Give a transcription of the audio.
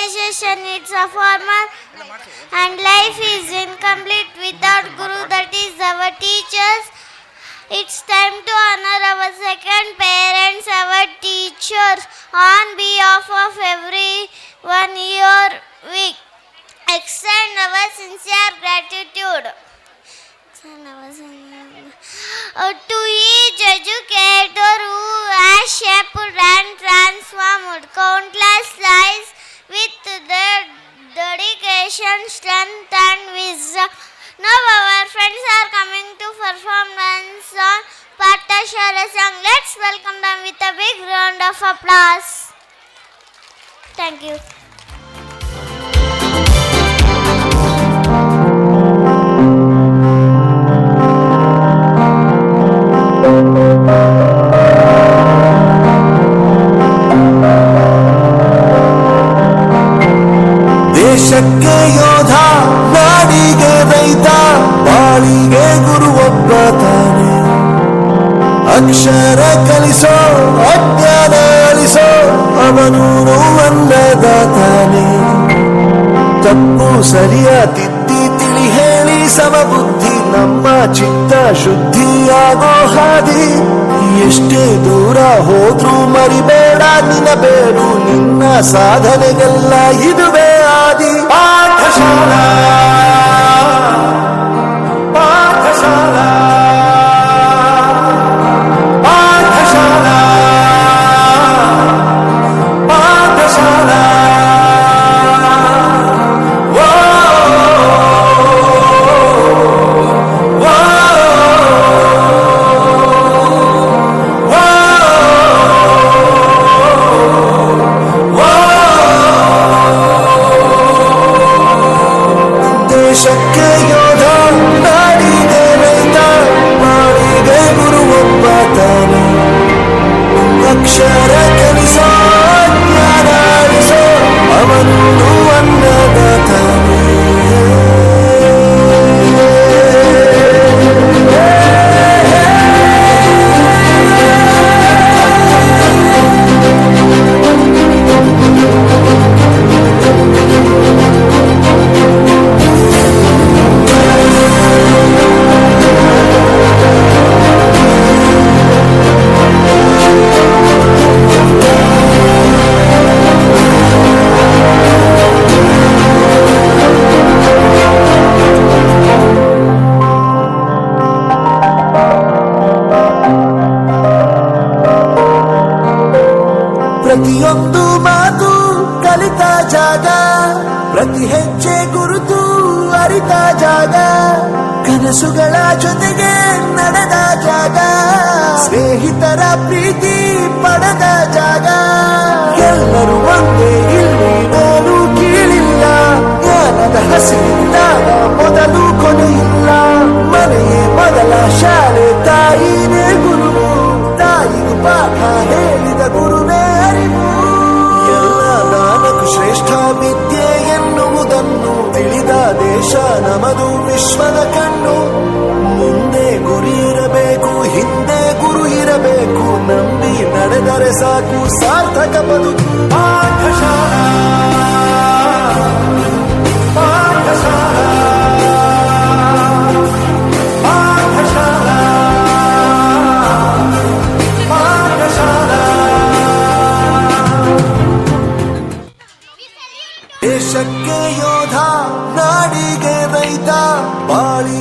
Organization needs a farmer, and life is incomplete without Guru, that is our teachers. It's time to honor our second parents, our teachers. On behalf of everyone here, we extend our sincere gratitude to each educator who has shaped and transformed countless lives with their dedication, strength and wisdom. Now our friends are coming to performance on Pathashala song. Let's welcome them with a big round of applause. Thank you. ದೇಶಕ್ಕೆ ಯೋಧ, ನಾಡಿಗೆ ರೈತ, ಬಾಳಿಗೆ ಗುರು ಒಬ್ಬ ತಾನೆ. ಅಕ್ಷರ ಕಲಿಸೋ, ಅಜ್ಞಾನ ಅಳಿಸೋ, ಅವನೂನು ಅನ್ನದಾತಾನೆ. ತಪ್ಪು ಸರಿಯ ತಿದ್ದಿ ತಿಳಿ ಹೇಳಿ ಸಮಬುದ್ಧಿ, ನಮ್ಮ ಚಿತ್ತ ಶುದ್ಧಿಯಾಗೋ ಹಾದಿ. ಎಷ್ಟೇ ದೂರ ಹೋದ್ರೂ ಮರಿಬೇಡ ನಿನಬೇಡು, ನಿನ್ನ ಸಾಧನೆಗೆಲ್ಲ ಇದುವೇ ಆದಿ. ಪಾಠಶಾಲಾ ಪಾಠಶಾಲಾ ಪಾಠಶಾಲಾ ಪಾಠಶಾಲಾ. ದೇಶಕ್ಕೆ ಯೋಧ, ನಾಡಿಗೆ ರೈತ, ಬಾಳಿಗೆ ಗುರು ಒಬ್ಬ ತಾನೆ. ಅಕ್ಷರ ಕಲಿಸೋ, ಜ್ಞಾನ ಅಳಿಸೋ, ಅವನು ಅನ್ನದಾತಾನೆ. ಪ್ರತಿಯೊಂದು ಮಾತು ಕಲಿತ ಜಾಗ, ಪ್ರತಿ ಹೆಜ್ಜೆ ಗುರುತು ಅರಿತ ಜಾಗ, ಕನಸುಗಳ ಜೊತೆಗೆ ನಡೆದ ಜಾಗ, ಸ್ನೇಹಿತರ ಪ್ರೀತಿ ಪಡೆದ ಜಾಗ. ಎಲ್ಲರೂ ಒಂದೇ, ಇಲ್ಲಿ ಮೇಲೂ ಕೀಳಿಲ್ಲ, ಜ್ಞಾನದ ಹಸಿವಿದ್ದಾಗ ಮೊದಲು ಕೊನೆಯಿಲ್ಲ. ಮನೆಯೇ ಮೊದಲ ಶಾಲೆ, ತಾಯಿನೇ ಗುರು, ತಾಯಿಗೂ ಪಾಠ ಹೇಳಿದ ಗುರುವೇ ಅರಿವು. ಎಲ್ಲ ದಾನಕ್ಕೂ ಶ್ರೇಷ್ಠ ವಿದ್ಯೆ ಎನ್ನುವುದನ್ನು ತಿಳಿದ ದೇಶ ನಮದು, ವಿಶ್ವದ ಕಣ್ಣು. ಮುಂದೆ ಗುರಿ ಇರಬೇಕು, ಹಿಂದೆ ಗುರು ಇರಬೇಕು, ನಂಬಿ ನಡೆದರೆ ಸಾಕು ಸಾರ್ಥಕ ಬದುಕು. ಪಾಠಶಾಲಾ ಪಾಠಶಾಲಾ ಪಾಠಶಾಲಾ ಪಾಠಶಾಲಾ. ದೇಶಕ್ಕೆ ಯೋಧ, ನಾಡಿಗೆ ರೈತ, ಬಾಳಿ